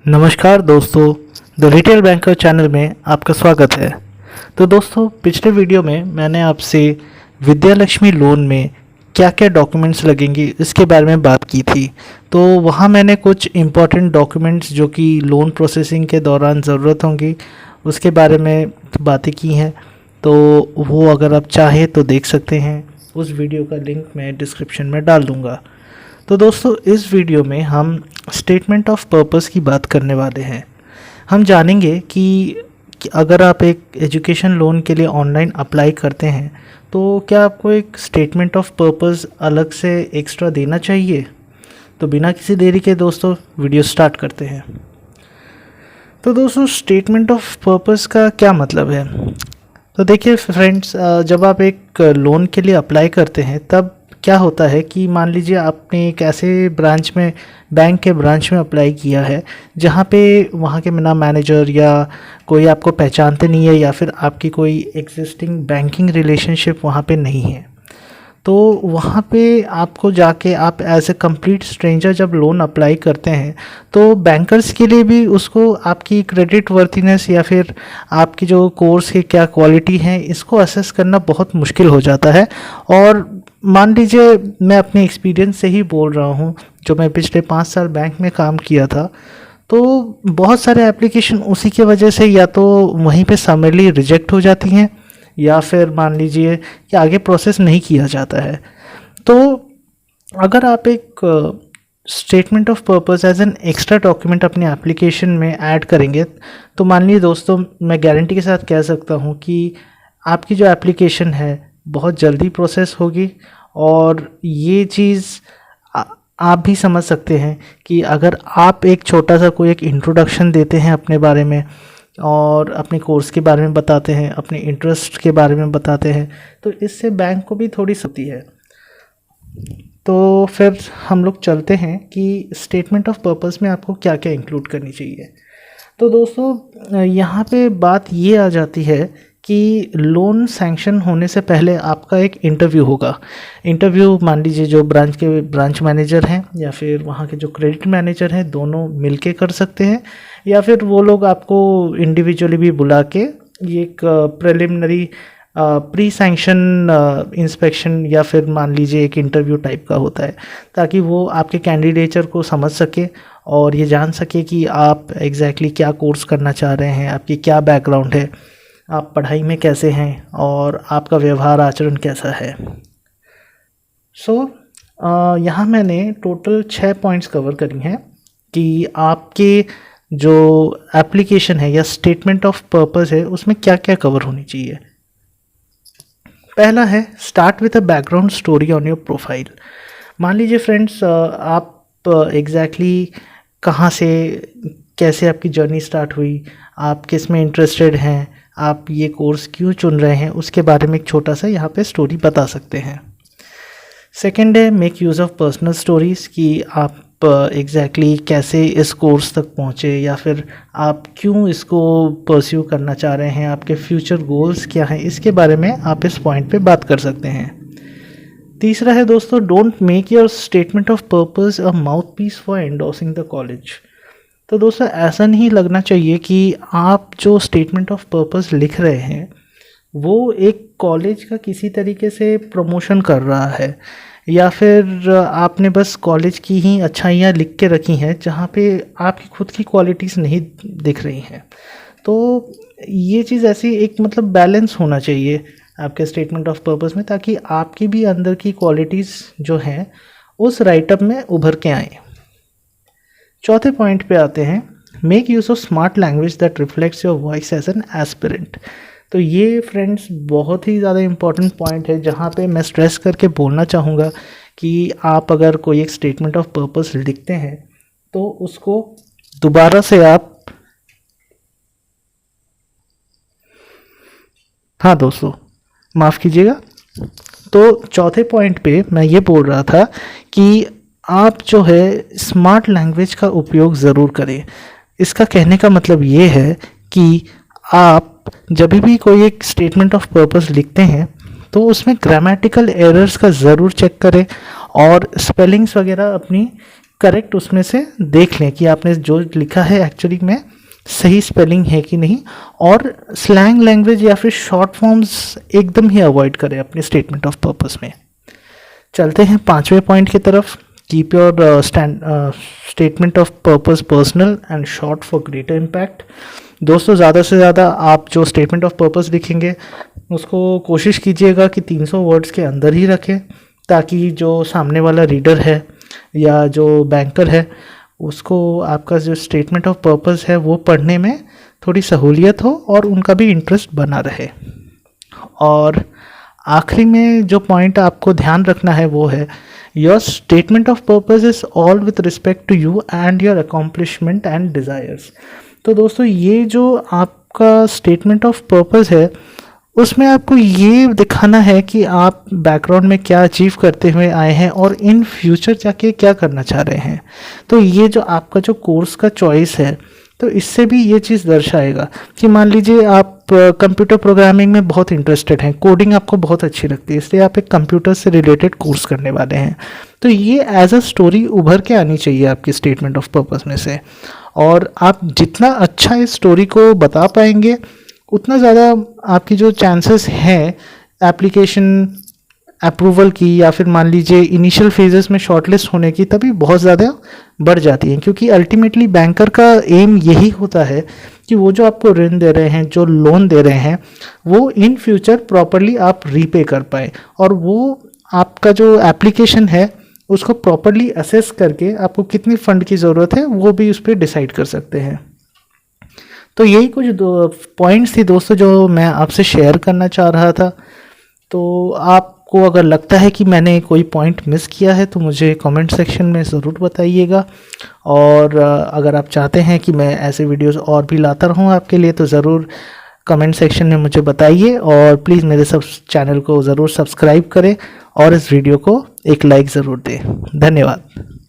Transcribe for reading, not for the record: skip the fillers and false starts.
नमस्कार दोस्तों, the retail banker channel में आपका स्वागत है। तो दोस्तों, पिछले वीडियो में मैंने आपसे विद्या लक्ष्मी लोन में क्या क्या डॉक्यूमेंट्स लगेंगे इसके बारे में बात की थी। तो वहाँ मैंने कुछ इम्पॉर्टेंट डॉक्यूमेंट्स जो कि लोन प्रोसेसिंग के दौरान ज़रूरत होंगी उसके बारे में बातें की हैं। तो वो अगर आप चाहें तो देख सकते हैं, उस वीडियो का लिंक मैं डिस्क्रिप्शन में डाल दूँगा। तो दोस्तों, इस वीडियो में हम स्टेटमेंट ऑफ पर्पस की बात करने वाले हैं। हम जानेंगे कि अगर आप एक एजुकेशन लोन के लिए ऑनलाइन अप्लाई करते हैं तो क्या आपको एक स्टेटमेंट ऑफ पर्पस अलग से एक्स्ट्रा देना चाहिए। तो बिना किसी देरी के दोस्तों वीडियो स्टार्ट करते हैं। तो दोस्तों, स्टेटमेंट ऑफ पर्पस का क्या मतलब है। तो देखिए फ्रेंड्स, जब आप एक लोन के लिए अप्लाई करते हैं तब क्या होता है कि मान लीजिए आपने एक ऐसे ब्रांच में, बैंक के ब्रांच में अप्लाई किया है जहाँ पे वहाँ के ना मैनेजर या कोई आपको पहचानते नहीं है, या फिर आपकी कोई एग्जिस्टिंग बैंकिंग रिलेशनशिप वहाँ पे नहीं है। तो वहाँ पे आपको जाके आप एज ए कंप्लीट स्ट्रेंजर जब लोन अप्लाई करते हैं तो बैंकर्स के लिए भी उसको आपकी क्रेडिट वर्थिनेस या फिर आपकी जो कोर्स की क्या क्वालिटी है इसको असेस करना बहुत मुश्किल हो जाता है। और मान लीजिए, मैं अपने एक्सपीरियंस से ही बोल रहा हूँ, जो मैं पिछले 5 साल बैंक में काम किया था, तो बहुत सारे एप्लीकेशन उसी की वजह से या तो वहीं पे समरली रिजेक्ट हो जाती हैं या फिर मान लीजिए कि आगे प्रोसेस नहीं किया जाता है। तो अगर आप एक statement of purpose as an extra document अपने एप्लीकेशन में ऐड करेंगे तो मान लीजिए दोस्तों, मैं गारंटी के साथ कह सकता हूँ कि आपकी जो एप्लीकेशन है बहुत जल्दी प्रोसेस होगी। और ये चीज़ आप भी समझ सकते हैं कि अगर आप एक छोटा सा कोई एक इंट्रोडक्शन देते हैं अपने बारे में और अपने कोर्स के बारे में बताते हैं, अपने इंटरेस्ट के बारे में बताते हैं, तो इससे बैंक को भी थोड़ी सती है। तो फिर हम लोग चलते हैं कि स्टेटमेंट ऑफ पर्पस में आपको क्या क्या इंक्लूड करनी चाहिए। तो दोस्तों, यहाँ पे बात ये आ जाती है कि लोन सैंक्शन होने से पहले आपका एक इंटरव्यू होगा। इंटरव्यू मान लीजिए जो ब्रांच मैनेजर हैं या फिर वहाँ के जो क्रेडिट मैनेजर हैं दोनों मिलके कर सकते हैं, या फिर वो लोग आपको इंडिविजुअली भी बुला के ये एक प्रिलिमिनरी प्री सैंक्शन इंस्पेक्शन या फिर मान लीजिए एक इंटरव्यू टाइप का होता है, ताकि वो आपके कैंडिडेचर को समझ सके और ये जान सके कि आप एग्जैक्टली क्या कोर्स करना चाह रहे हैं, आपकी क्या बैकग्राउंड है, आप पढ़ाई में कैसे हैं और आपका व्यवहार आचरण कैसा है। यहाँ मैंने टोटल 6 पॉइंट्स कवर करी हैं कि आपके जो एप्लीकेशन है या स्टेटमेंट ऑफ पर्पस है उसमें क्या क्या कवर होनी चाहिए। पहला है, start with a background story on your profile. मान लीजिए फ्रेंड्स, आप एग्जैक्टली कहाँ से कैसे आपकी जर्नी स्टार्ट हुई, आप किस में इंटरेस्टेड हैं, आप ये कोर्स क्यों चुन रहे हैं, उसके बारे में एक छोटा सा यहाँ पे स्टोरी बता सकते हैं। सेकेंड है, make use of personal stories, कि आप एग्जैक्टली कैसे इस कोर्स तक पहुँचे या फिर आप क्यों इसको परस्यू करना चाह रहे हैं, आपके फ्यूचर गोल्स क्या हैं, इसके बारे में आप इस पॉइंट पे बात कर सकते हैं। तीसरा है दोस्तों, don't make your statement of purpose a mouthpiece for endorsing the college. तो दोस्तों, ऐसा नहीं लगना चाहिए कि आप जो स्टेटमेंट ऑफ पर्पस लिख रहे हैं वो एक कॉलेज का किसी तरीके से प्रमोशन कर रहा है, या फिर आपने बस कॉलेज की ही अच्छाइयाँ लिख के रखी हैं जहाँ पे आपकी खुद की क्वालिटीज़ नहीं दिख रही हैं। तो ये चीज़ ऐसी एक मतलब बैलेंस होना चाहिए आपके स्टेटमेंट ऑफ पर्पस में, ताकि आपकी भी अंदर की क्वालिटीज़ जो हैं उस राइटअप में उभर के आएँ। चौथे पॉइंट पे आते हैं, make use of smart language that reflects your voice as an aspirant. तो ये फ्रेंड्स बहुत ही ज़्यादा इम्पॉर्टेंट पॉइंट है जहाँ पे मैं स्ट्रेस करके बोलना चाहूँगा कि आप अगर कोई एक स्टेटमेंट ऑफ पर्पस लिखते हैं तो उसको दोबारा से आप, हाँ दोस्तों माफ़ कीजिएगा, तो चौथे पॉइंट पे मैं ये बोल रहा था कि आप जो है स्मार्ट लैंग्वेज का उपयोग ज़रूर करें। इसका कहने का मतलब ये है कि आप जब भी कोई एक स्टेटमेंट ऑफ पर्पस लिखते हैं तो उसमें ग्रामेटिकल एरर्स का ज़रूर चेक करें और स्पेलिंग्स वगैरह अपनी करेक्ट उसमें से देख लें कि आपने जो लिखा है एक्चुअली में सही स्पेलिंग है कि नहीं, और स्लैंग लैंग्वेज या फिर शॉर्ट फॉर्म्स एकदम ही अवॉइड करें अपने स्टेटमेंट ऑफ पर्पस में। चलते हैं 5वें पॉइंट की तरफ। Keep your statement of purpose personal and short for greater impact. दोस्तों, ज़्यादा से ज़्यादा आप जो स्टेटमेंट ऑफ पर्पस लिखेंगे उसको कोशिश कीजिएगा कि 300 वर्ड्स के अंदर ही रखें, ताकि जो सामने वाला रीडर है या जो बैंकर है उसको आपका जो स्टेटमेंट ऑफ पर्पस है वो पढ़ने में थोड़ी सहूलियत हो और उनका भी इंटरेस्ट बना रहे। और आखिरी में जो पॉइंट आपको ध्यान रखना है वो है your statement of purpose is all with respect to you and your accomplishment and desires. तो दोस्तों, ये जो आपका स्टेटमेंट ऑफ पर्पस है उसमें आपको ये दिखाना है कि आप बैकग्राउंड में क्या अचीव करते हुए आए हैं और इन फ्यूचर जाके क्या करना चाह रहे हैं। तो ये जो आपका जो कोर्स का चॉइस है, तो इससे भी ये चीज़ दर्शाएगा कि मान लीजिए आप कंप्यूटर प्रोग्रामिंग में बहुत इंटरेस्टेड हैं, कोडिंग आपको बहुत अच्छी लगती है, इसलिए आप एक कंप्यूटर से रिलेटेड कोर्स करने वाले हैं। तो ये एज अ स्टोरी उभर के आनी चाहिए आपकी स्टेटमेंट ऑफ पर्पस में से, और आप जितना अच्छा इस स्टोरी को बता पाएंगे उतना ज़्यादा आपकी जो चांसेस हैं एप्लीकेशन अप्रूवल की या फिर मान लीजिए इनिशियल फेजेस में शॉर्टलिस्ट होने की तभी बहुत ज़्यादा बढ़ जाती हैं। क्योंकि अल्टीमेटली बैंकर का एम यही होता है कि वो जो आपको ऋण दे रहे हैं, जो लोन दे रहे हैं, वो इन फ्यूचर प्रॉपरली आप रीपे कर पाए, और वो आपका जो एप्लीकेशन है उसको प्रॉपरली असेस करके आपको कितनी फ़ंड की ज़रूरत है वो भी उस पर डिसाइड कर सकते हैं। तो यही कुछ पॉइंट्स थी दोस्तों जो मैं आपसे शेयर करना चाह रहा था। तो आपको अगर लगता है कि मैंने कोई पॉइंट मिस किया है तो मुझे कमेंट सेक्शन में ज़रूर बताइएगा, और अगर आप चाहते हैं कि मैं ऐसे वीडियोस और भी लाता रहूं आपके लिए तो ज़रूर कमेंट सेक्शन में मुझे बताइए, और प्लीज़ मेरे चैनल को ज़रूर सब्सक्राइब करें और इस वीडियो को एक लाइक ज़रूर दें। धन्यवाद।